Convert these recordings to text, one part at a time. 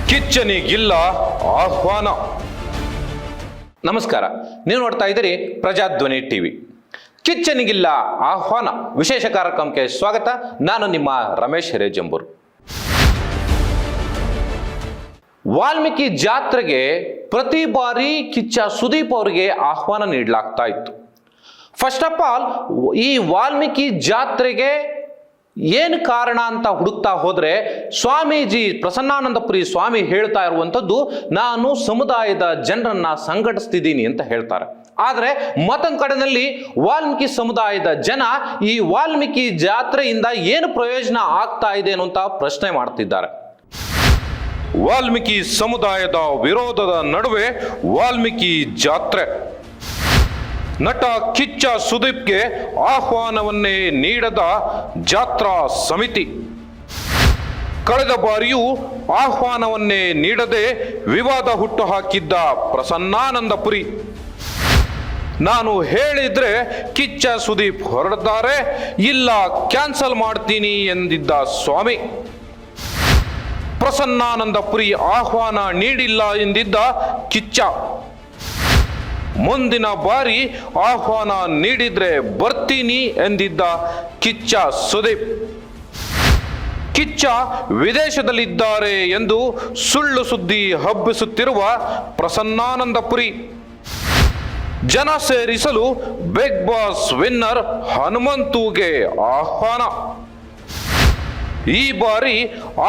ಕಿಚ್ಚನಿಗಿಲ್ಲ ಆಹ್ವಾನ. ನಮಸ್ಕಾರ, ನೀವು ನೋಡ್ತಾ ಇದ್ದೀರಿ ಪ್ರಜಾಧ್ವನಿ ಟಿವಿ. ಕಿಚ್ಚನಿಗಿಲ್ಲ ಆಹ್ವಾನ ವಿಶೇಷ ಕಾರ್ಯಕ್ರಮಕ್ಕೆ ಸ್ವಾಗತ. ನಾನು ನಿಮ್ಮ ರಮೇಶ್ ಹಿರೇಜಂಬೂರ್. ವಾಲ್ಮೀಕಿ ಜಾತ್ರೆಗೆ ಪ್ರತಿ ಬಾರಿ ಕಿಚ್ಚ ಸುದೀಪ್ ಅವರಿಗೆ ಆಹ್ವಾನ ನೀಡಲಾಗ್ತಾ ಇತ್ತು. ಫಸ್ಟ್ ಆಫ್ ಆಲ್, ಈ ವಾಲ್ಮೀಕಿ ಜಾತ್ರೆಗೆ ಏನು ಕಾರಣ ಅಂತ ಹುಡುಕ್ತಾ ಹೋದ್ರೆ ಸ್ವಾಮೀಜಿ ಪ್ರಸನ್ನಾನಂದಪುರಿ ಸ್ವಾಮಿ ಹೇಳ್ತಾ ಇರುವಂಥದ್ದು, ನಾನು ಸಮುದಾಯದ ಜನರನ್ನ ಸಂಘಟಿಸ್ತಿದ್ದೀನಿ ಅಂತ ಹೇಳ್ತಾರೆ. ಆದರೆ ಮತ್ತೊಂದು ಕಡೆಯಲ್ಲಿ ವಾಲ್ಮೀಕಿ ಸಮುದಾಯದ ಜನ ಈ ವಾಲ್ಮೀಕಿ ಜಾತ್ರೆಯಿಂದ ಏನು ಪ್ರಯೋಜನ ಆಗ್ತಾ ಇದೆ ಅನ್ನುವಂತ ಪ್ರಶ್ನೆ ಮಾಡ್ತಿದ್ದಾರೆ. ವಾಲ್ಮೀಕಿ ಸಮುದಾಯದ ವಿರೋಧದ ನಡುವೆ ವಾಲ್ಮೀಕಿ ಜಾತ್ರೆ. ನಟ ಕಿಚ್ಚ ಸುದೀಪ್ಗೆ ಆಹ್ವಾನವನ್ನೇ ನೀಡದ ಜಾತ್ರಾ ಸಮಿತಿ. ಕಳೆದ ಬಾರಿಯೂ ಆಹ್ವಾನವನ್ನೇ ನೀಡದೆ ವಿವಾದ ಹುಟ್ಟುಹಾಕಿದ್ದ ಪ್ರಸನ್ನಾನಂದಪುರಿ. ನಾನು ಹೇಳಿದ್ರೆ ಕಿಚ್ಚ ಸುದೀಪ್ ಹೊರಡ್ತಾರೆ, ಇಲ್ಲ ಕ್ಯಾನ್ಸಲ್ ಮಾಡ್ತೀನಿ ಎಂದಿದ್ದ ಸ್ವಾಮಿ. ಪ್ರಸನ್ನಾನಂದಪುರಿ ಆಹ್ವಾನ ನೀಡಿಲ್ಲ ಎಂದಿದ್ದ ಕಿಚ್ಚ. ಮುಂದಿನ ಬಾರಿ ಆಹ್ವಾನ ನೀಡಿದ್ರೆ ಬರ್ತೀನಿ ಎಂದಿದ್ದ ಕಿಚ್ಚ ಸುದೀಪ್. ಕಿಚ್ಚ ವಿದೇಶದಲ್ಲಿದ್ದಾರೆ ಎಂದು ಸುಳ್ಳು ಸುದ್ದಿ ಹಬ್ಬಿಸುತ್ತಿರುವ ಪ್ರಸನ್ನಾನಂದಪುರಿ. ಜನ ಸೇರಿಸಲು ಬಿಗ್ ಬಾಸ್ ವಿನ್ನರ್ ಹನುಮಂತುಗೆ ಆಹ್ವಾನ. ಈ ಬಾರಿ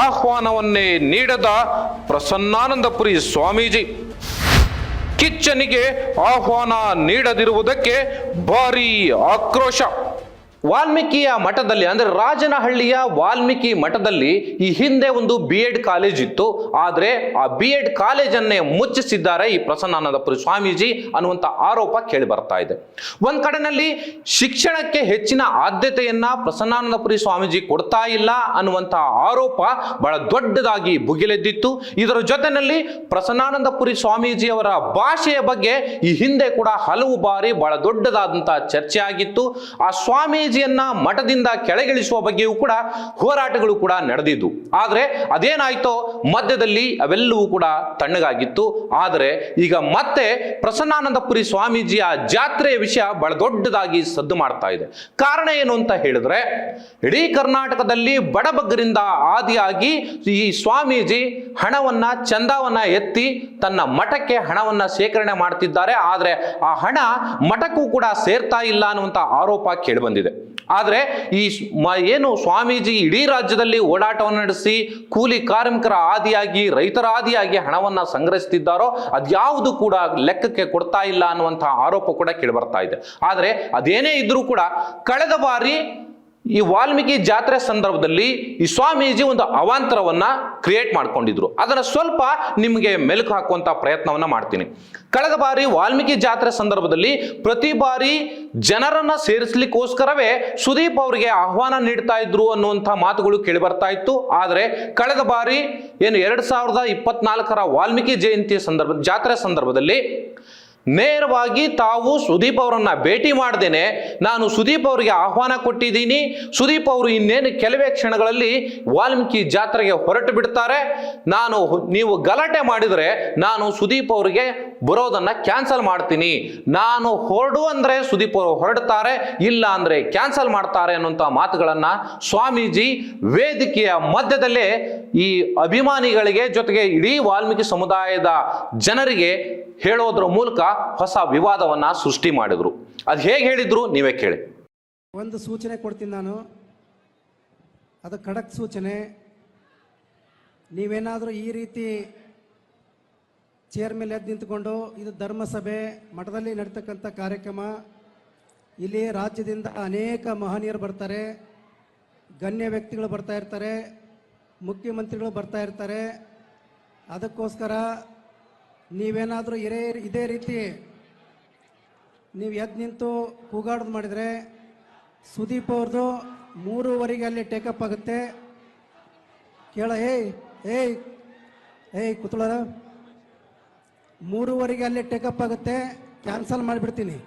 ಆಹ್ವಾನವನ್ನೇ ನೀಡದ ಪ್ರಸನ್ನಾನಂದಪುರಿ ಸ್ವಾಮೀಜಿ. ಕಿಚ್ಚನಿಗೆ ಆಹ್ವಾನ ನೀಡದಿರುವುದಕ್ಕೆ ಭಾರೀ ಆಕ್ರೋಶ. ವಾಲ್ಮೀಕಿಯ ಮಠದಲ್ಲಿ, ಅಂದ್ರೆ ರಾಜನಹಳ್ಳಿಯ ವಾಲ್ಮೀಕಿ ಮಠದಲ್ಲಿ ಈ ಹಿಂದೆ ಒಂದು BEd ಕಾಲೇಜ್ ಇತ್ತು. ಆದರೆ ಆ BEd ಕಾಲೇಜನ್ನೇ ಮುಚ್ಚಿಸಿದ್ದಾರೆ ಈ ಪ್ರಸನ್ನಾನಂದಪುರಿ ಸ್ವಾಮೀಜಿ ಅನ್ನುವಂಥ ಆರೋಪ ಕೇಳಿ ಬರ್ತಾ ಇದೆ. ಒಂದ್ ಕಡೆನಲ್ಲಿ ಶಿಕ್ಷಣಕ್ಕೆ ಹೆಚ್ಚಿನ ಆದ್ಯತೆಯನ್ನ ಪ್ರಸನ್ನಾನಂದಪುರಿ ಸ್ವಾಮೀಜಿ ಕೊಡ್ತಾ ಇಲ್ಲ ಅನ್ನುವಂಥ ಆರೋಪ ಬಹಳ ದೊಡ್ಡದಾಗಿ ಭುಗಿಲೆದ್ದಿತ್ತು. ಇದರ ಜೊತೆಯಲ್ಲಿ ಪ್ರಸನ್ನಾನಂದಪುರಿ ಸ್ವಾಮೀಜಿ ಅವರ ಭಾಷೆಯ ಬಗ್ಗೆ ಈ ಹಿಂದೆ ಕೂಡ ಹಲವು ಬಾರಿ ಬಹಳ ದೊಡ್ಡದಾದಂತಹ ಚರ್ಚೆ ಆಗಿತ್ತು. ಆ ಸ್ವಾಮಿ ಮಠದಿಂದ ಕೆಳಗಿಳಿಸುವ ಬಗ್ಗೆಯೂ ಕೂಡ ಹೋರಾಟಗಳು ಕೂಡ ನಡೆದಿದ್ದು. ಆದರೆ ಅದೇನಾಯ್ತೋ ಮಧ್ಯದಲ್ಲಿ ಅವೆಲ್ಲವೂ ಕೂಡ ತಣ್ಣಗಾಗಿತ್ತು. ಆದರೆ ಈಗ ಮತ್ತೆ ಪ್ರಸನ್ನಾನಂದಪುರಿ ಸ್ವಾಮೀಜಿಯ ಜಾತ್ರೆಯ ವಿಷಯ ಬಹಳ ದೊಡ್ಡದಾಗಿ ಸದ್ದು ಮಾಡ್ತಾ ಇದೆ. ಕಾರಣ ಏನು ಅಂತ ಹೇಳಿದ್ರೆ, ಇಡೀ ಕರ್ನಾಟಕದಲ್ಲಿ ಬಡಬಗ್ಗರಿಂದ ಆದಿಯಾಗಿ ಈ ಸ್ವಾಮೀಜಿ ಹಣವನ್ನ, ಚಂದಾವನ್ನ ಎತ್ತಿ ತನ್ನ ಮಠಕ್ಕೆ ಹಣವನ್ನ ಶೇಖರಣೆ ಮಾಡ್ತಿದ್ದಾರೆ. ಆದರೆ ಆ ಹಣ ಮಠಕ್ಕೂ ಕೂಡ ಸೇರ್ತಾ ಇಲ್ಲ ಅನ್ನುವಂಥ ಆರೋಪ ಕೇಳಿ ಬಂದಿದೆ. ಆದರೆ ಈ ಏನು ಸ್ವಾಮೀಜಿ ಇಡೀ ರಾಜ್ಯದಲ್ಲಿ ಓಡಾಟವನ್ನು ನಡೆಸಿ ಕೂಲಿ ಕಾರ್ಮಿಕರ ಆದಿಯಾಗಿ, ರೈತರ ಆದಿಯಾಗಿ ಹಣವನ್ನ ಸಂಗ್ರಹಿಸುತ್ತಿದ್ದಾರೋ ಅದ್ಯಾವುದು ಕೂಡ ಲೆಕ್ಕಕ್ಕೆ ಕೊಡ್ತಾ ಇಲ್ಲ ಅನ್ನುವಂತಹ ಆರೋಪ ಕೂಡ ಕೇಳಿಬರ್ತಾ ಇದೆ. ಆದರೆ ಅದೇನೇ ಇದ್ರೂ ಕೂಡ ಕಳೆದ ಬಾರಿ ಈ ವಾಲ್ಮೀಕಿ ಜಾತ್ರೆ ಸಂದರ್ಭದಲ್ಲಿ ಈ ಸ್ವಾಮೀಜಿ ಒಂದು ಅವಾಂತರವನ್ನ ಕ್ರಿಯೇಟ್ ಮಾಡ್ಕೊಂಡಿದ್ರು. ಅದನ್ನ ಸ್ವಲ್ಪ ನಿಮಗೆ ಮೆಲುಕು ಹಾಕುವಂತ ಪ್ರಯತ್ನವನ್ನ ಮಾಡ್ತೀನಿ. ಕಳೆದ ಬಾರಿ ವಾಲ್ಮೀಕಿ ಜಾತ್ರೆ ಸಂದರ್ಭದಲ್ಲಿ ಪ್ರತಿ ಬಾರಿ ಜನರನ್ನ ಸೇರಿಸಲಿಕ್ಕೋಸ್ಕರವೇ ಸುದೀಪ್ ಅವರಿಗೆ ಆಹ್ವಾನ ನೀಡ್ತಾ ಇದ್ರು ಅನ್ನುವಂಥ ಮಾತುಗಳು ಕೇಳಿ ಬರ್ತಾ ಇತ್ತು. ಆದರೆ ಕಳೆದ ಬಾರಿ ಏನು 2024ರ ವಾಲ್ಮೀಕಿ ಜಯಂತಿ ಜಾತ್ರೆ ಸಂದರ್ಭದಲ್ಲಿ ನೇರವಾಗಿ ತಾವು ಸುದೀಪ್ ಅವರನ್ನ ಭೇಟಿ ಮಾಡ್ದೇನೆ ನಾನು ಸುದೀಪ್ ಅವರಿಗೆ ಆಹ್ವಾನ ಕೊಟ್ಟಿದ್ದೀನಿ, ಸುದೀಪ್ ಅವರು ಇನ್ನೇನು ಕೆಲವೇ ಕ್ಷಣಗಳಲ್ಲಿ ವಾಲ್ಮೀಕಿ ಜಾತ್ರೆಗೆ ಹೊರಟು ಬಿಡ್ತಾರೆ, ನೀವು ಗಲಾಟೆ ಮಾಡಿದರೆ ನಾನು ಸುದೀಪ್ ಅವರಿಗೆ ಬರೋದನ್ನ ಕ್ಯಾನ್ಸಲ್ ಮಾಡ್ತೀನಿ, ನಾನು ಹೊರಡು ಅಂದ್ರೆ ಸುದೀಪ್ ಅವರು ಹೊರಡ್ತಾರೆ, ಇಲ್ಲ ಅಂದ್ರೆ ಕ್ಯಾನ್ಸಲ್ ಮಾಡ್ತಾರೆ ಅನ್ನುವಂಥ ಮಾತುಗಳನ್ನ ಸ್ವಾಮೀಜಿ ವೇದಿಕೆಯ ಮಧ್ಯದಲ್ಲೇ ಈ ಅಭಿಮಾನಿಗಳಿಗೆ ಜೊತೆಗೆ ಇಡೀ ವಾಲ್ಮೀಕಿ ಸಮುದಾಯದ ಜನರಿಗೆ ಹೇಳೋದ್ರ ಮೂಲಕ ಹೊಸ ವಿವಾದವನ್ನ ಸೃಷ್ಟಿ ಮಾಡಿದ್ರು. ಅದು ಹೇಗೆ ಹೇಳಿದ್ರು ನೀವೇ ಕೇಳಿ. ಒಂದು ಸೂಚನೆ ಕೊಡ್ತೀನಿ ನಾನು, ಅದು ಖಡಕ್ ಸೂಚನೆ. ನೀವೇನಾದರೂ ಈ ರೀತಿ ಚೇರ್ ಮೇಲೆ ಎದ್ದು ನಿಂತುಕೊಂಡು, ಇದು ಧರ್ಮಸಭೆ ಮಠದಲ್ಲಿ ನಡೀತಕ್ಕಂಥ ಕಾರ್ಯಕ್ರಮ, ಇಲ್ಲಿ ರಾಜ್ಯದಿಂದ ಅನೇಕ ಮಹನೀಯರು ಬರ್ತಾರೆ, ಗಣ್ಯ ವ್ಯಕ್ತಿಗಳು ಬರ್ತಾ ಇರ್ತಾರೆ, ಮುಖ್ಯಮಂತ್ರಿಗಳು ಬರ್ತಾ ಇರ್ತಾರೆ. ಅದಕ್ಕೋಸ್ಕರ ನೀವೇನಾದರೂ ಇದೇ ರೀತಿ ನೀವು ಎದ್ದು ನಿಂತು ಕೂಗಾಡೋದು ಮಾಡಿದರೆ ಸುದೀಪ್ ಅವ್ರದ್ದು 3:15 ಅಲ್ಲಿ ಟೇಕಪ್ ಆಗುತ್ತೆ. ಕೇಳ ಏಯ್ ಕೂತ್ಕೊಳ್ಳೋದ, 3:15 ಅಲ್ಲಿ ಟೇಕಪ್ ಆಗುತ್ತೆ, ಕ್ಯಾನ್ಸಲ್ ಮಾಡಿಬಿಡ್ತೀನಿ.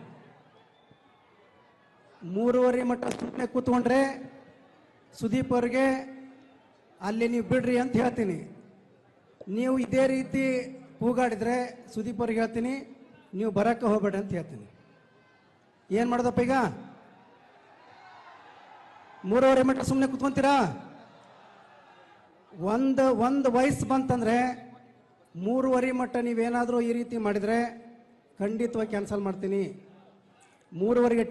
3:30 ಮಟ್ಟ ಸುಮ್ಮನೆ ಕೂತ್ಕೊಂಡ್ರೆ ಸುದೀಪ್ ಅವ್ರಿಗೆ ಅಲ್ಲಿ ನೀವು ಬಿಡ್ರಿ ಅಂತ ಹೇಳ್ತೀನಿ. ನೀವು ಇದೇ ರೀತಿ ಕೂಗಾಡಿದ್ರೆ ಸುದೀಪ್ ಅವ್ರಿಗೆ ಹೇಳ್ತೀನಿ, ನೀವು ಬರಕ್ಕೆ ಹೋಗ್ಬೇಡಿ ಅಂತ ಹೇಳ್ತೀನಿ. ಏನು ಮಾಡೋದಪ್ಪ ಈಗ? 3.5 ಮೀಟರ್ ಸುಮ್ಮನೆ ಕುತ್ಕೊಂತೀರಾ? ಒಂದು ವಯಸ್ಸು ಬಂತಂದ್ರೆ 3.5 ಮಟ್ಟ ನೀವೇನಾದರೂ ಈ ರೀತಿ ಮಾಡಿದರೆ ಖಂಡಿತವಾಗಿ ಕ್ಯಾನ್ಸಲ್ ಮಾಡ್ತೀನಿ. 3:15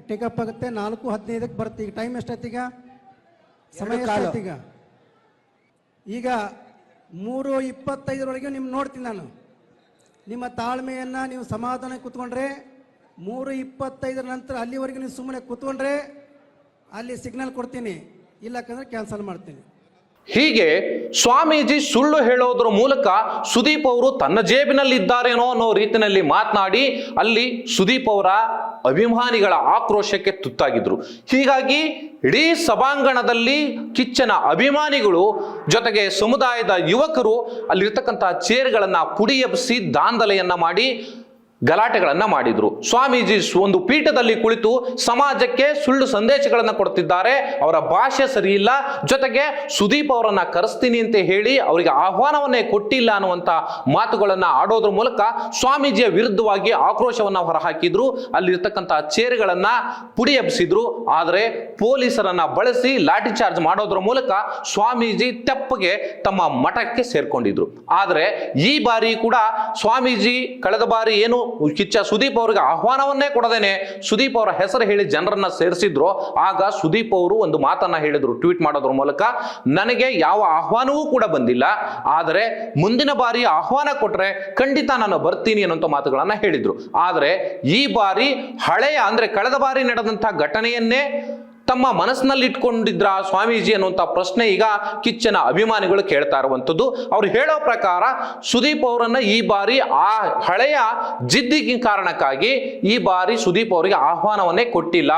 ಟೇಕಪ್ ಆಗುತ್ತೆ, 4:15 ಬರುತ್ತೆ. ಈಗ ಟೈಮ್ ಎಷ್ಟಾಯ್ತೀಗ? ಸಮಯ ಎಷ್ಟಾಯ್ತೀಗ? ಈಗ 3:25 ನಿಮ್ಗೆ ನೋಡ್ತೀನಿ ನಾನು. ನಿಮ್ಮ ತಾಳ್ಮೆಯನ್ನು ನೀವು ಸಮಾಧಾನ ಕೂತ್ಕೊಂಡ್ರೆ 3:25 ನಂತರ ಅಲ್ಲಿವರೆಗೆ ನೀವು ಸುಮ್ಮನೆ ಕೂತ್ಕೊಂಡ್ರೆ ಅಲ್ಲಿ ಸಿಗ್ನಲ್ ಕೊಡ್ತೀನಿ, ಇಲ್ಲಕ್ಕಂದ್ರೆ ಕ್ಯಾನ್ಸಲ್ ಮಾಡ್ತೀನಿ. ಹೀಗೆ ಸ್ವಾಮೀಜಿ ಸುಳ್ಳು ಹೇಳೋದ್ರ ಮೂಲಕ ಸುದೀಪ್ ಅವರು ತನ್ನ ಜೇಬಿನಲ್ಲಿದ್ದಾರೇನೋ ಅನ್ನೋ ರೀತಿಯಲ್ಲಿ ಮಾತನಾಡಿ ಅಲ್ಲಿ ಸುದೀಪ್ ಅವರ ಅಭಿಮಾನಿಗಳ ಆಕ್ರೋಶಕ್ಕೆ ತುತ್ತಾಗಿದ್ರು. ಹೀಗಾಗಿ ಇಡೀ ಸಭಾಂಗಣದಲ್ಲಿ ಕಿಚ್ಚನ ಅಭಿಮಾನಿಗಳು ಜೊತೆಗೆ ಸಮುದಾಯದ ಯುವಕರು ಅಲ್ಲಿರ್ತಕ್ಕಂತಹ ಚೇರ್ಗಳನ್ನ ಪುಡಿ ಎಬ್ಬಿಸಿ ದಾಂಧಲೆಯನ್ನ ಮಾಡಿ ಗಲಾಟೆಗಳನ್ನ ಮಾಡಿದ್ರು. ಸ್ವಾಮೀಜಿ ಒಂದು ಪೀಠದಲ್ಲಿ ಕುಳಿತು ಸಮಾಜಕ್ಕೆ ಸುಳ್ಳು ಸಂದೇಶಗಳನ್ನ ಕೊಡ್ತಿದ್ದಾರೆ, ಅವರ ಭಾಷೆ ಸರಿ ಇಲ್ಲ, ಜೊತೆಗೆ ಸುದೀಪ್ ಅವರನ್ನ ಕರೆಸ್ತೀನಿ ಅಂತ ಹೇಳಿ ಅವರಿಗೆ ಆಹ್ವಾನವನ್ನೇ ಕೊಟ್ಟಿಲ್ಲ ಅನ್ನುವಂತ ಮಾತುಗಳನ್ನ ಆಡೋದ್ರ ಮೂಲಕ ಸ್ವಾಮೀಜಿಯ ವಿರುದ್ಧವಾಗಿ ಆಕ್ರೋಶವನ್ನ ಹೊರಹಾಕಿದ್ರು. ಅಲ್ಲಿರ್ತಕ್ಕಂತಹ ಚೇರ್ಗಳನ್ನ ಪುಡಿ ಎಬ್ಬಿಸಿದ್ರು. ಆದರೆ ಪೊಲೀಸರನ್ನ ಬಳಸಿ ಲಾಠಿ ಚಾರ್ಜ್ ಮಾಡೋದ್ರ ಮೂಲಕ ಸ್ವಾಮೀಜಿ ತೆಪ್ಪಗೆ ತಮ್ಮ ಮಠಕ್ಕೆ ಸೇರ್ಕೊಂಡಿದ್ರು. ಆದರೆ ಈ ಬಾರಿ ಕೂಡ ಸ್ವಾಮೀಜಿ ಕಳೆದ ಬಾರಿ ಏನು ಕಿಚ್ಚ ಸುದೀಪ್ ಅವರಿಗೆ ಆಹ್ವಾನವನ್ನೇ ಕೊಡದೇನೆ ಸುದೀಪ್ ಅವರ ಹೆಸರು ಹೇಳಿ ಜನರನ್ನ ಸೇರಿಸಿದ್ರು. ಆಗ ಸುದೀಪ್ ಅವರು ಒಂದು ಮಾತನ್ನ ಹೇಳಿದ್ರು ಟ್ವೀಟ್ ಮಾಡೋದ್ರ ಮೂಲಕ, ನನಗೆ ಯಾವ ಆಹ್ವಾನವೂ ಕೂಡ ಬಂದಿಲ್ಲ, ಆದರೆ ಮುಂದಿನ ಬಾರಿ ಆಹ್ವಾನ ಕೊಟ್ರೆ ಖಂಡಿತ ನಾನು ಬರ್ತೀನಿ ಅನ್ನುವಂಥ ಮಾತುಗಳನ್ನ ಹೇಳಿದ್ರು. ಆದರೆ ಈ ಬಾರಿ ಹಳೆಯ ಅಂದ್ರೆ ಕಳೆದ ಬಾರಿ ನಡೆದಂತಹ ಘಟನೆಯನ್ನೇ ತಮ್ಮ ಮನಸ್ಸಿನಲ್ಲಿ ಇಟ್ಕೊಂಡಿದ್ರ ಸ್ವಾಮೀಜಿ ಅನ್ನುವಂಥ ಪ್ರಶ್ನೆ ಈಗ ಕಿಚ್ಚನ ಅಭಿಮಾನಿಗಳು ಕೇಳ್ತಾ ಇರುವಂಥದ್ದು. ಅವ್ರು ಹೇಳೋ ಪ್ರಕಾರ ಸುದೀಪ್ ಅವರನ್ನ ಈ ಬಾರಿ ಆ ಹಳೆಯ ಜಿದ್ದಿಗೆ ಕಾರಣಕ್ಕಾಗಿ ಈ ಬಾರಿ ಸುದೀಪ್ ಅವರಿಗೆ ಆಹ್ವಾನವನ್ನೇ ಕೊಟ್ಟಿಲ್ಲ.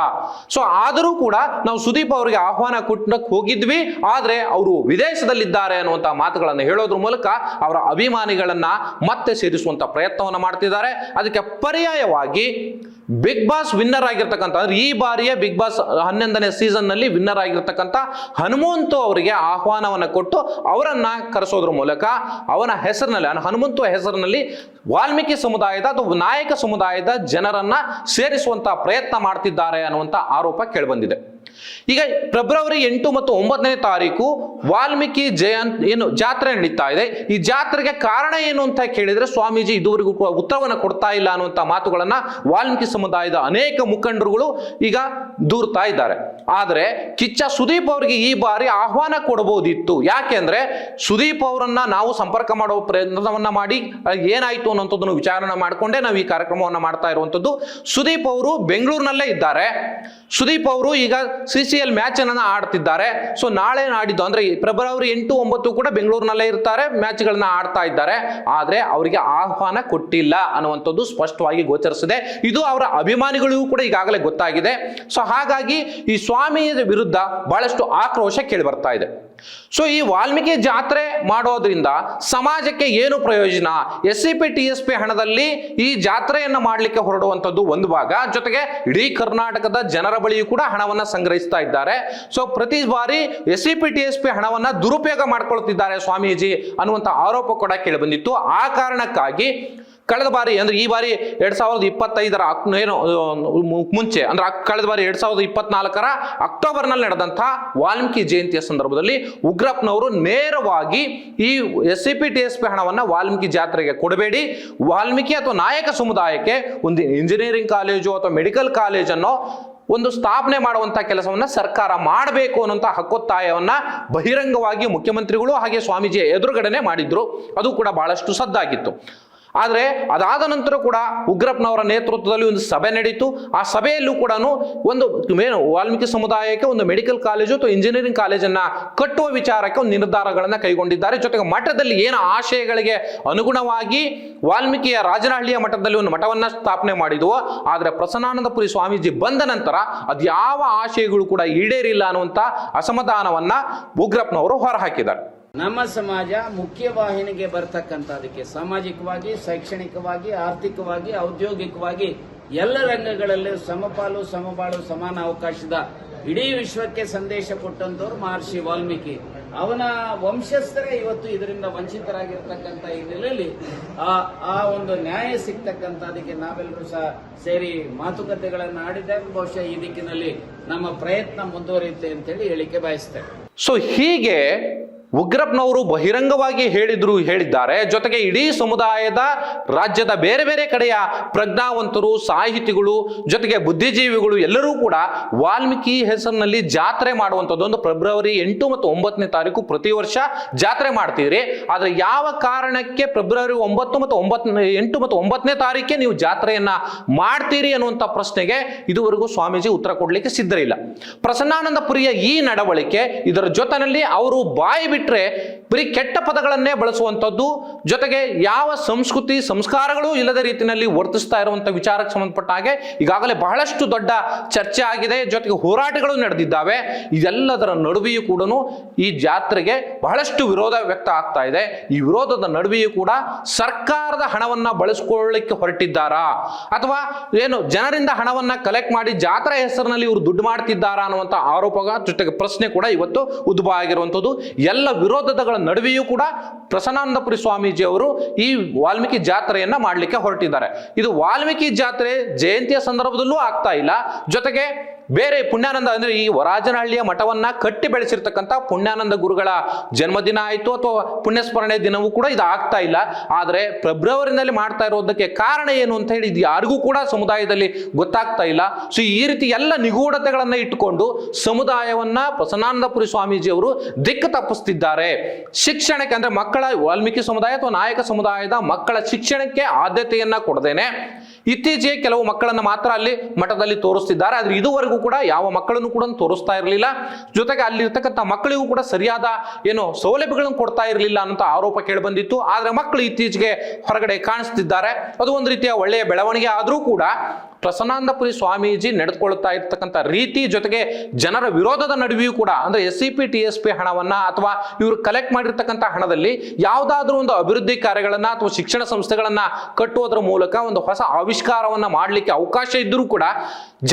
ಸೊ ಆದರೂ ಕೂಡ ನಾವು ಸುದೀಪ್ ಅವರಿಗೆ ಆಹ್ವಾನ ಕೊಟ್ಟಕ್ಕೆ ಹೋಗಿದ್ವಿ, ಆದ್ರೆ ಅವರು ವಿದೇಶದಲ್ಲಿದ್ದಾರೆ ಅನ್ನುವಂಥ ಮಾತುಗಳನ್ನು ಹೇಳೋದ್ರ ಮೂಲಕ ಅವರ ಅಭಿಮಾನಿಗಳನ್ನ ಮತ್ತೆ ಸೇರಿಸುವಂತ ಪ್ರಯತ್ನವನ್ನ ಮಾಡ್ತಿದ್ದಾರೆ. ಅದಕ್ಕೆ ಪರ್ಯಾಯವಾಗಿ ಬಿಗ್ ಬಾಸ್ ವಿನ್ನರ್ ಆಗಿರ್ತಕ್ಕಂಥ ಅಂದ್ರೆ ಈ ಬಾರಿಯ ಬಿಗ್ ಬಾಸ್ 11ನೇ ಸೀಸನ್ ನಲ್ಲಿ ವಿನ್ನರ್ ಆಗಿರ್ತಕ್ಕಂಥ ಹನುಮಂತು ಅವರಿಗೆ ಆಹ್ವಾನವನ್ನ ಕೊಟ್ಟು ಅವರನ್ನ ಕರೆಸೋದ್ರ ಮೂಲಕ ಅವನ ಹೆಸರಿನಲ್ಲಿ ಹನುಮಂತು ಹೆಸರಿನಲ್ಲಿ ವಾಲ್ಮೀಕಿ ಸಮುದಾಯದ ಅಥವಾ ನಾಯಕ ಸಮುದಾಯದ ಜನರನ್ನ ಸೇರಿಸುವಂತ ಪ್ರಯತ್ನ ಮಾಡ್ತಿದ್ದಾರೆ ಅನ್ನುವಂತ ಆರೋಪ ಕೇಳಿಬಂದಿದೆ. ಈಗ ಫೆಬ್ರವರಿ 8 ಮತ್ತು 9ನೇ ತಾರೀಕು ವಾಲ್ಮೀಕಿ ಜಯಂತಿ ಏನು ಜಾತ್ರೆ ನಡೀತಾ ಇದೆ. ಈ ಜಾತ್ರೆಗೆ ಕಾರಣ ಏನು ಅಂತ ಕೇಳಿದ್ರೆ ಸ್ವಾಮೀಜಿ ಇದುವರೆಗೂ ಉತ್ತರವನ್ನು ಕೊಡ್ತಾ ಇಲ್ಲ ಅನ್ನುವಂಥ ಮಾತುಗಳನ್ನ ವಾಲ್ಮೀಕಿ ಸಮುದಾಯದ ಅನೇಕ ಮುಖಂಡರುಗಳು ಈಗ ದೂರ್ತಾ ಇದ್ದಾರೆ. ಆದರೆ ಕಿಚ್ಚ ಸುದೀಪ್ ಅವರಿಗೆ ಈ ಬಾರಿ ಆಹ್ವಾನ ಕೊಡಬಹುದಿತ್ತು. ಯಾಕೆಂದ್ರೆ ಸುದೀಪ್ ಅವರನ್ನ ನಾವು ಸಂಪರ್ಕ ಮಾಡುವ ಪ್ರಯತ್ನವನ್ನ ಮಾಡಿ ಏನಾಯ್ತು ಅನ್ನೋಂಥದ್ದನ್ನು ವಿಚಾರಣೆ ಮಾಡಿಕೊಂಡೇ ನಾವು ಈ ಕಾರ್ಯಕ್ರಮವನ್ನು ಮಾಡ್ತಾ ಇರುವಂಥದ್ದು. ಸುದೀಪ್ ಅವರು ಬೆಂಗಳೂರಿನಲ್ಲೇ ಇದ್ದಾರೆ. ಸುದೀಪ್ ಅವರು ಈಗ CCL ಮ್ಯಾಚ್ ಅನ್ನ ಆಡ್ತಿದ್ದಾರೆ. ಸೊ ನಾಳೆ ನಾಡಿದ್ದು ಅಂದ್ರೆ ಫೆಬ್ರವರಿ 8, 9 ಕೂಡ ಬೆಂಗಳೂರಿನಲ್ಲೇ ಇರ್ತಾರೆ, ಮ್ಯಾಚ್ಗಳನ್ನ ಆಡ್ತಾ ಇದ್ದಾರೆ. ಆದ್ರೆ ಅವರಿಗೆ ಆಹ್ವಾನ ಕೊಟ್ಟಿಲ್ಲ ಅನ್ನುವಂಥದ್ದು ಸ್ಪಷ್ಟವಾಗಿ ಗೋಚರಿಸಿದೆ. ಇದು ಅವರ ಅಭಿಮಾನಿಗಳಿಗೂ ಕೂಡ ಈಗಾಗಲೇ ಗೊತ್ತಾಗಿದೆ. ಸೊ ಹಾಗಾಗಿ ಈ ಸ್ವಾಮಿಯ ವಿರುದ್ಧ ಬಹಳಷ್ಟು ಆಕ್ರೋಶ ಕೇಳಿ ಬರ್ತಾ ಇದೆ. ಸೊ ಈ ವಾಲ್ಮೀಕಿ ಜಾತ್ರೆ ಮಾಡೋದ್ರಿಂದ ಸಮಾಜಕ್ಕೆ ಏನು ಪ್ರಯೋಜನ? SCP TSP ಹಣದಲ್ಲಿ ಈ ಜಾತ್ರೆಯನ್ನ ಮಾಡಲಿಕ್ಕೆ ಹೊರಡುವಂಥದ್ದು ಒಂದು ಭಾಗ, ಜೊತೆಗೆ ಇಡೀ ಕರ್ನಾಟಕದ ಜನರ ಬಳಿಯೂ ಕೂಡ ಹಣವನ್ನ ಸಂಗ್ರಹಿಸ್ತಾ ಇದ್ದಾರೆ. ಸೊ ಪ್ರತಿ ಬಾರಿ SCP TSP ಹಣವನ್ನ ದುರುಪಯೋಗ ಮಾಡ್ಕೊಳ್ತಿದ್ದಾರೆ ಸ್ವಾಮೀಜಿ ಅನ್ನುವಂಥ ಆರೋಪ ಕೂಡ ಕೇಳಿ ಬಂದಿತ್ತು. ಆ ಕಾರಣಕ್ಕಾಗಿ ಕಳೆದ ಬಾರಿ ಅಂದ್ರೆ ಈ ಬಾರಿ 2025 ಏನು ಮುಂಚೆ ಅಂದ್ರೆ ಕಳೆದ ಬಾರಿ 2024 ಅಕ್ಟೋಬರ್ನಲ್ಲಿ ನಡೆದಂತಹ ವಾಲ್ಮೀಕಿ ಜಯಂತಿಯ ಸಂದರ್ಭದಲ್ಲಿ ಉಗ್ರಪ್ಪನವರು ನೇರವಾಗಿ ಈ SCP TSP ಹಣವನ್ನ ವಾಲ್ಮೀಕಿ ಜಾತ್ರೆಗೆ ಕೊಡಬೇಡಿ, ವಾಲ್ಮೀಕಿ ಅಥವಾ ನಾಯಕ ಸಮುದಾಯಕ್ಕೆ ಒಂದು ಇಂಜಿನಿಯರಿಂಗ್ ಕಾಲೇಜು ಅಥವಾ ಮೆಡಿಕಲ್ ಕಾಲೇಜನ್ನು ಒಂದು ಸ್ಥಾಪನೆ ಮಾಡುವಂತ ಕೆಲಸವನ್ನ ಸರ್ಕಾರ ಮಾಡಬೇಕು ಅನ್ನುವಂಥ ಹಕ್ಕೊತ್ತಾಯವನ್ನ ಬಹಿರಂಗವಾಗಿ ಮುಖ್ಯಮಂತ್ರಿಗಳು ಹಾಗೆ ಸ್ವಾಮೀಜಿಯ ಎದುರುಗಡೆನೆ ಮಾಡಿದ್ರು. ಅದು ಕೂಡ ಬಹಳಷ್ಟು ಸದ್ದಾಗಿತ್ತು. ಆದರೆ ಅದಾದ ನಂತರ ಕೂಡ ಉಗ್ರಪ್ಪನವರ ನೇತೃತ್ವದಲ್ಲಿ ಒಂದು ಸಭೆ ನಡೀತು. ಆ ಸಭೆಯಲ್ಲೂ ಕೂಡ ಒಂದು ವಾಲ್ಮೀಕಿ ಸಮುದಾಯಕ್ಕೆ ಒಂದು ಮೆಡಿಕಲ್ ಕಾಲೇಜು ಅಥವಾ ಇಂಜಿನಿಯರಿಂಗ್ ಕಾಲೇಜನ್ನ ಕಟ್ಟುವ ವಿಚಾರಕ್ಕೆ ಒಂದು ನಿರ್ಧಾರಗಳನ್ನ ಕೈಗೊಂಡಿದ್ದಾರೆ. ಜೊತೆಗೆ ಮಠದಲ್ಲಿ ಏನು ಆಶಯಗಳಿಗೆ ಅನುಗುಣವಾಗಿ ವಾಲ್ಮೀಕಿಯ ರಾಜನಹಳ್ಳಿಯ ಮಠದಲ್ಲಿ ಒಂದು ಮಠವನ್ನ ಸ್ಥಾಪನೆ ಮಾಡಿದ್ವು, ಆದರೆ ಪ್ರಸನ್ನಾನಂದಪುರಿ ಸ್ವಾಮೀಜಿ ಬಂದ ನಂತರ ಅದ್ಯಾವ ಆಶಯಗಳು ಕೂಡ ಈಡೇರಿಲ್ಲ ಅನ್ನುವಂಥ ಅಸಮಾಧಾನವನ್ನ ಉಗ್ರಪ್ಪನವರು ಹೊರಹಾಕಿದ್ದಾರೆ. ನಮ್ಮ ಸಮಾಜ ಮುಖ್ಯವಾಹಿನಿಗೆ ಬರ್ತಕ್ಕಂಥದಕ್ಕೆ ಸಾಮಾಜಿಕವಾಗಿ, ಶೈಕ್ಷಣಿಕವಾಗಿ, ಆರ್ಥಿಕವಾಗಿ, ಔದ್ಯೋಗಿಕವಾಗಿ ಎಲ್ಲ ರಂಗಗಳಲ್ಲಿ ಸಮಪಾಲು, ಸಮಬಾಳು, ಸಮಾನ ಅವಕಾಶದ ಇಡೀ ವಿಶ್ವಕ್ಕೆ ಸಂದೇಶ ಕೊಟ್ಟಂತವ್ರು ಮಹರ್ಷಿ ವಾಲ್ಮೀಕಿ. ಅವನ ವಂಶಸ್ಥರೇ ಇವತ್ತು ಇದರಿಂದ ವಂಚಿತರಾಗಿರ್ತಕ್ಕಂಥ ಹಿನ್ನೆಲೆಯಲ್ಲಿ ಆ ಒಂದು ನ್ಯಾಯ ಸಿಗ್ತಕ್ಕಂಥದಕ್ಕೆ ನಾವೆಲ್ಲರೂ ಸಹ ಸೇರಿ ಮಾತುಕತೆಗಳನ್ನು ಆಡಿದಾಗ ಬಹುಶಃ ಈ ದಿಕ್ಕಿನಲ್ಲಿ ನಮ್ಮ ಪ್ರಯತ್ನ ಮುಂದುವರಿಯುತ್ತೆ ಅಂತೇಳಿ ಹೇಳಿಕೆ ಬಯಸ್ತೇವೆ. ಸೊ ಹೀಗೆ ಉಗ್ರಪ್ಪನವರು ಬಹಿರಂಗವಾಗಿ ಹೇಳಿದ್ದಾರೆ. ಜೊತೆಗೆ ಇಡೀ ಸಮುದಾಯದ ರಾಜ್ಯದ ಬೇರೆ ಬೇರೆ ಕಡೆಯ ಪ್ರಜ್ಞಾವಂತರು, ಸಾಹಿತಿಗಳು, ಜೊತೆಗೆ ಬುದ್ಧಿಜೀವಿಗಳು ಎಲ್ಲರೂ ಕೂಡ ವಾಲ್ಮೀಕಿ ಹೆಸರಿನಲ್ಲಿ ಜಾತ್ರೆ ಮಾಡುವಂಥದ್ದು ಒಂದು ಫೆಬ್ರವರಿ 8 ಮತ್ತು 9ನೇ ತಾರೀಕು ಪ್ರತಿ ವರ್ಷ ಜಾತ್ರೆ ಮಾಡ್ತೀರಿ. ಆದರೆ ಯಾವ ಕಾರಣಕ್ಕೆ ಫೆಬ್ರವರಿ 9 ಮತ್ತು 8 ಮತ್ತು 9ನೇ ತಾರೀಕೆ ನೀವು ಜಾತ್ರೆಯನ್ನ ಮಾಡ್ತೀರಿ ಅನ್ನುವಂಥ ಪ್ರಶ್ನೆಗೆ ಇದುವರೆಗೂ ಸ್ವಾಮೀಜಿ ಉತ್ತರ ಕೊಡ್ಲಿಕ್ಕೆ ಸಿದ್ಧರಿಲ್ಲ. ಪ್ರಸನ್ನಾನಂದ ಪುರಿಯ ಈ ನಡವಳಿಕೆ, ಇದರ ಜೊತೆಯಲ್ಲಿ ಅವರು ಬಾಯಿ ಬಿಟ್ರೆ ಬರೀ ಕೆಟ್ಟ ಪದಗಳನ್ನೇ ಬಳಸುವಂಥದ್ದು, ಜೊತೆಗೆ ಯಾವ ಸಂಸ್ಕೃತಿ ಸಂಸ್ಕಾರಗಳು ಇಲ್ಲದ ರೀತಿಯಲ್ಲಿ ವರ್ತಿಸ್ತಾ ಇರುವಂತ ವಿಚಾರಕ್ಕೆ ಸಂಬಂಧಪಟ್ಟ ಹಾಗೆ ಈಗಾಗಲೇ ಬಹಳಷ್ಟು ದೊಡ್ಡ ಚರ್ಚೆ ಆಗಿದೆ. ಜೊತೆಗೆ ಹೋರಾಟಗಳು ನಡೆದಿದ್ದಾವೆ. ಇದೆಲ್ಲದರ ನಡುವೆಯೂ ಕೂಡ ಈ ಜಾತ್ರೆಗೆ ಬಹಳಷ್ಟು ವಿರೋಧ ವ್ಯಕ್ತ ಆಗ್ತಾ ಇದೆ. ಈ ವಿರೋಧದ ನಡುವೆಯೂ ಕೂಡ ಸರ್ಕಾರದ ಹಣವನ್ನ ಬಳಸಿಕೊಳ್ಳಲಿಕ್ಕೆ ಹೊರಟಿದ್ದಾರಾ ಅಥವಾ ಏನು ಜನರಿಂದ ಹಣವನ್ನ ಕಲೆಕ್ಟ್ ಮಾಡಿ ಜಾತ್ರೆ ಹೆಸರಿನಲ್ಲಿ ಇವರು ದುಡ್ಡು ಮಾಡ್ತಿದ್ದಾರಾ ಅನ್ನುವಂಥ ಆರೋಪ ಜೊತೆಗೆ ಪ್ರಶ್ನೆ ಕೂಡ ಇವತ್ತು ಉದ್ಭವ ಆಗಿರುವಂಥದ್ದು. ಎಲ್ಲ ವಿರೋಧಗಳ ನಡುವೆಯೂ ಕೂಡ ಪ್ರಸನ್ನಾನಂದಪುರಿ ಸ್ವಾಮೀಜಿ ಅವರು ಈ ವಾಲ್ಮೀಕಿ ಜಾತ್ರೆಯನ್ನ ಮಾಡಲಿಕ್ಕೆ ಹೊರಟಿದ್ದಾರೆ. ಇದು ವಾಲ್ಮೀಕಿ ಜಾತ್ರೆ ಜಯಂತಿಯ ಸಂದರ್ಭದಲ್ಲೂ ಆಗ್ತಾ ಇಲ್ಲ. ಜೊತೆಗೆ ಬೇರೆ ಪುಣ್ಯಾನಂದ ಅಂದ್ರೆ ಈ ವರಾಜನಹಳ್ಳಿಯ ಮಠವನ್ನ ಕಟ್ಟಿ ಬೆಳೆಸಿರ್ತಕ್ಕಂಥ ಪುಣ್ಯಾನಂದ ಗುರುಗಳ ಜನ್ಮದಿನ ಆಯಿತು ಅಥವಾ ಪುಣ್ಯಸ್ಮರಣೆ ದಿನವೂ ಕೂಡ ಇದು ಆಗ್ತಾ ಇಲ್ಲ. ಆದರೆ ಫೆಬ್ರವರಿನಲ್ಲಿ ಮಾಡ್ತಾ ಇರೋದಕ್ಕೆ ಕಾರಣ ಏನು ಅಂತ ಹೇಳಿ ಇದು ಯಾರಿಗೂ ಕೂಡ ಸಮುದಾಯದಲ್ಲಿ ಗೊತ್ತಾಗ್ತಾ ಇಲ್ಲ. ಸೊ ಈ ರೀತಿ ಎಲ್ಲ ನಿಗೂಢತೆಗಳನ್ನ ಇಟ್ಟುಕೊಂಡು ಸಮುದಾಯವನ್ನ ಪ್ರಸನ್ನಾನಂದಪುರಿ ಸ್ವಾಮೀಜಿ ಅವರು ದಿಕ್ಕು ತಪ್ಪಿಸ್ತಿದ್ದಾರೆ. ಶಿಕ್ಷಣಕ್ಕೆ ಅಂದ್ರೆ ಮಕ್ಕಳ ವಾಲ್ಮೀಕಿ ಸಮುದಾಯ ಅಥವಾ ನಾಯಕ ಸಮುದಾಯದ ಮಕ್ಕಳ ಶಿಕ್ಷಣಕ್ಕೆ ಆದ್ಯತೆಯನ್ನ ಕೊಡದೇನೆ ಇತ್ತೀಚೆಗೆ ಕೆಲವು ಮಕ್ಕಳನ್ನು ಮಾತ್ರ ಅಲ್ಲಿ ಮಠದಲ್ಲಿ ತೋರಿಸ್ತಿದ್ದಾರೆ. ಆದ್ರೆ ಇದುವರೆಗೂ ಕೂಡ ಯಾವ ಮಕ್ಕಳನ್ನು ಕೂಡ ತೋರಿಸ್ತಾ ಇರಲಿಲ್ಲ. ಜೊತೆಗೆ ಅಲ್ಲಿರ್ತಕ್ಕಂಥ ಮಕ್ಕಳಿಗೂ ಕೂಡ ಸರಿಯಾದ ಏನು ಸೌಲಭ್ಯಗಳನ್ನು ಕೊಡ್ತಾ ಇರಲಿಲ್ಲ ಅನ್ನೋ ಆರೋಪ ಕೇಳಿ ಬಂದಿತ್ತು. ಆದ್ರೆ ಮಕ್ಕಳು ಇತ್ತೀಚೆಗೆ ಹೊರಗಡೆ ಕಾಣಿಸ್ತಿದ್ದಾರೆ. ಅದು ಒಂದು ರೀತಿಯ ಒಳ್ಳೆಯ ಬೆಳವಣಿಗೆ ಆದರೂ ಕೂಡ ಪ್ರಸನ್ನಾನಂದಪುರಿ ಸ್ವಾಮೀಜಿ ನಡೆದುಕೊಳ್ಳುತ್ತಾ ಇರ್ತಕ್ಕಂಥ ರೀತಿ, ಜೊತೆಗೆ ಜನರ ವಿರೋಧದ ನಡುವೆಯೂ ಕೂಡ ಅಂದ್ರೆ SCP TSP ಹಣವನ್ನ ಅಥವಾ ಇವರು ಕಲೆಕ್ಟ್ ಮಾಡಿರ್ತಕ್ಕಂಥ ಹಣದಲ್ಲಿ ಯಾವುದಾದ್ರೂ ಒಂದು ಅಭಿವೃದ್ಧಿ ಕಾರ್ಯಗಳನ್ನ ಅಥವಾ ಶಿಕ್ಷಣ ಸಂಸ್ಥೆಗಳನ್ನ ಕಟ್ಟುವುದರ ಮೂಲಕ ಒಂದು ಹೊಸ ಆವಿಷ್ಕಾರವನ್ನ ಮಾಡಲಿಕ್ಕೆ ಅವಕಾಶ ಇದ್ದರೂ ಕೂಡ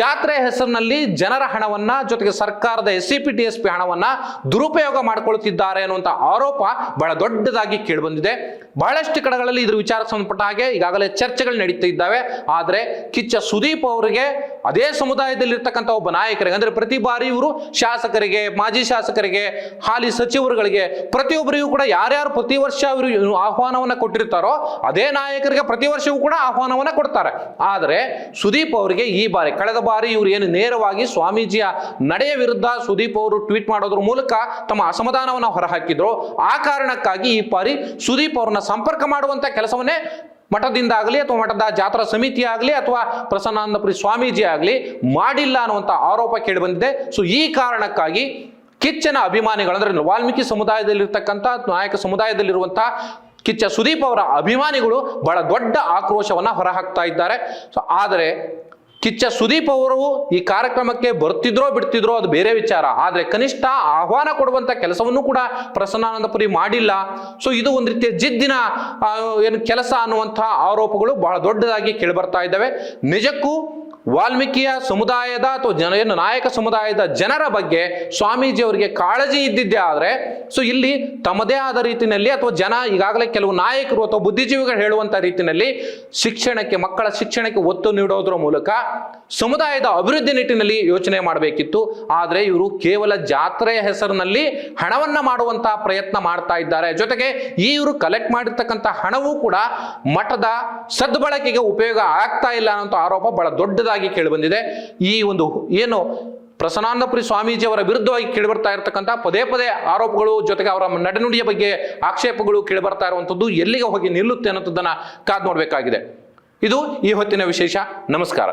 ಜಾತ್ರೆ ಹೆಸರಿನಲ್ಲಿ ಜನರ ಹಣವನ್ನ ಜೊತೆಗೆ ಸರ್ಕಾರದ SCP TSP ಹಣವನ್ನ ದುರುಪಯೋಗ ಮಾಡಿಕೊಳ್ಳುತ್ತಿದ್ದಾರೆ ಅನ್ನುವಂಥ ಆರೋಪ ಬಹಳ ದೊಡ್ಡದಾಗಿ ಕೇಳಿಬಂದಿದೆ. ಬಹಳಷ್ಟು ಕಡೆಗಳಲ್ಲಿ ಇದ್ರ ವಿಚಾರಕ್ಕೆ ಸಂಬಂಧಪಟ್ಟ ಹಾಗೆ ಈಗಾಗಲೇ ಚರ್ಚೆಗಳು ನಡೀತಾ ಇದ್ದಾವೆ. ಆದ್ರೆ ಕಿಚ್ಚ ಸುದೀಪ್ ಅವರಿಗೆ ಅದೇ ಸಮುದಾಯದಲ್ಲಿರ್ತಕ್ಕಂಥ ಒಬ್ಬ ನಾಯಕರಿಗೆ ಅಂದ್ರೆ ಪ್ರತಿ ಬಾರಿ ಇವರು ಶಾಸಕರಿಗೆ, ಮಾಜಿ ಶಾಸಕರಿಗೆ, ಹಾಲಿ ಸಚಿವರುಗಳಿಗೆ ಪ್ರತಿಯೊಬ್ಬರಿಗೂ ಕೂಡ ಯಾರ್ಯಾರು ಪ್ರತಿ ವರ್ಷ ಇವರು ಆಹ್ವಾನವನ್ನ ಕೊಟ್ಟಿರ್ತಾರೋ ಅದೇ ನಾಯಕರಿಗೆ ಪ್ರತಿ ವರ್ಷವೂ ಕೂಡ ಆಹ್ವಾನವನ್ನ ಕೊಡ್ತಾರೆ. ಆದರೆ ಸುದೀಪ್ ಅವರಿಗೆ ಈ ಬಾರಿ ಕಳೆದ ಬಾರಿ ಇವರು ಏನು ನೇರವಾಗಿ ಸ್ವಾಮೀಜಿಯ ನಡೆಯ ವಿರುದ್ಧ ಸುದೀಪ್ ಅವರು ಟ್ವೀಟ್ ಮಾಡೋದ್ರ ಮೂಲಕ ತಮ್ಮ ಅಸಮಾಧಾನವನ್ನು ಹೊರಹಾಕಿದ್ರು. ಆ ಕಾರಣಕ್ಕಾಗಿ ಈ ಬಾರಿ ಸುದೀಪ್ ಅವರನ್ನ ಸಂಪರ್ಕ ಮಾಡುವಂತ ಕೆಲಸವನ್ನೇ ಮಠದಿಂದ ಆಗಲಿ ಅಥವಾ ಮಠದ ಜಾತ್ರಾ ಸಮಿತಿ ಆಗಲಿ ಅಥವಾ ಪ್ರಸನ್ನಾನಂದಪುರಿ ಸ್ವಾಮೀಜಿ ಆಗಲಿ ಮಾಡಿಲ್ಲ ಅನ್ನುವಂಥ ಆರೋಪ ಕೇಳಿ ಬಂದಿದೆ. ಸೊ ಈ ಕಾರಣಕ್ಕಾಗಿ ಕಿಚ್ಚನ ಅಭಿಮಾನಿಗಳು ಅಂದ್ರೆ ವಾಲ್ಮೀಕಿ ಸಮುದಾಯದಲ್ಲಿರ್ತಕ್ಕಂಥ ನಾಯಕ ಸಮುದಾಯದಲ್ಲಿರುವಂತಹ ಕಿಚ್ಚ ಸುದೀಪ್ ಅವರ ಅಭಿಮಾನಿಗಳು ಬಹಳ ದೊಡ್ಡ ಆಕ್ರೋಶವನ್ನ ಹೊರಹಾಕ್ತಾ ಇದ್ದಾರೆ. ಸೊ ಆದರೆ ಕಿಚ್ಚ ಸುದೀಪ್ ಅವರು ಈ ಕಾರ್ಯಕ್ರಮಕ್ಕೆ ಬರ್ತಿದ್ರೋ ಬಿಡ್ತಿದ್ರೋ ಅದು ಬೇರೆ ವಿಚಾರ. ಆದ್ರೆ ಕನಿಷ್ಠ ಆಹ್ವಾನ ಕೊಡುವಂತ ಕೆಲಸವನ್ನು ಕೂಡ ಪ್ರಸನ್ನಾನಂದಪುರಿ ಮಾಡಿಲ್ಲ. ಸೊ ಇದು ಒಂದು ರೀತಿಯ ಜಿದ್ದಿನ ಏನು ಕೆಲಸ ಅನ್ನುವಂತಹ ಆರೋಪಗಳು ಬಹಳ ದೊಡ್ಡದಾಗಿ ಕೇಳಿಬರ್ತಾ ಇದ್ದಾವೆ. ನಿಜಕ್ಕೂ ವಾಲ್ಮೀಕಿಯ ಸಮುದಾಯದ ಅಥವಾ ಏನು ನಾಯಕ ಸಮುದಾಯದ ಜನರ ಬಗ್ಗೆ ಸ್ವಾಮೀಜಿ ಅವರಿಗೆ ಕಾಳಜಿ ಇದ್ದಿದ್ದೇ ಆದ್ರೆ ಸೊ ಇಲ್ಲಿ ತಮ್ಮದೇ ಆದ ರೀತಿಯಲ್ಲಿ ಅಥವಾ ಜನ ಈಗಾಗಲೇ ಕೆಲವು ನಾಯಕರು ಅಥವಾ ಬುದ್ಧಿಜೀವಿಗಳು ಹೇಳುವಂತ ರೀತಿಯಲ್ಲಿ ಶಿಕ್ಷಣಕ್ಕೆ, ಮಕ್ಕಳ ಶಿಕ್ಷಣಕ್ಕೆ ಒತ್ತು ನೀಡೋದ್ರ ಮೂಲಕ ಸಮುದಾಯದ ಅಭಿವೃದ್ಧಿ ನಿಟ್ಟಿನಲ್ಲಿ ಯೋಚನೆ ಮಾಡಬೇಕಿತ್ತು. ಆದ್ರೆ ಇವರು ಕೇವಲ ಜಾತ್ರೆಯ ಹೆಸರಿನಲ್ಲಿ ಹಣವನ್ನ ಮಾಡುವಂತಹ ಪ್ರಯತ್ನ ಮಾಡ್ತಾ ಇದ್ದಾರೆ. ಜೊತೆಗೆ ಇವರು ಕಲೆಕ್ಟ್ ಮಾಡಿರ್ತಕ್ಕಂಥ ಹಣವೂ ಕೂಡ ಮಠದ ಸದ್ಬಳಕೆಗೆ ಉಪಯೋಗ ಆಗ್ತಾ ಇಲ್ಲ ಅನ್ನೋ ಆರೋಪ ಬಹಳ ದೊಡ್ಡದಾಗಿ ಕೇಳಿಬಂದಿದೆ. ಈ ಒಂದು ಏನು ಪ್ರಸನ್ನಾನಂದಪುರಿ ಸ್ವಾಮೀಜಿ ಅವರ ವಿರುದ್ಧವಾಗಿ ಕೇಳಿಬರ್ತಾ ಇರತಕ್ಕಂಥ ಪದೇ ಪದೇ ಆರೋಪಗಳು ಜೊತೆಗೆ ಅವರ ನಡೆನುಡಿಯ ಬಗ್ಗೆ ಆಕ್ಷೇಪಗಳು ಕೇಳಿಬರ್ತಾ ಇರುವಂಥದ್ದು ಎಲ್ಲಿಗೆ ಹೋಗಿ ನಿಲ್ಲುತ್ತೆ ಅನ್ನೋದನ್ನ ಕಾದು ನೋಡಬೇಕಾಗಿದೆ. ಇದು ಈ ಹೊತ್ತಿನ ವಿಶೇಷ. ನಮಸ್ಕಾರ.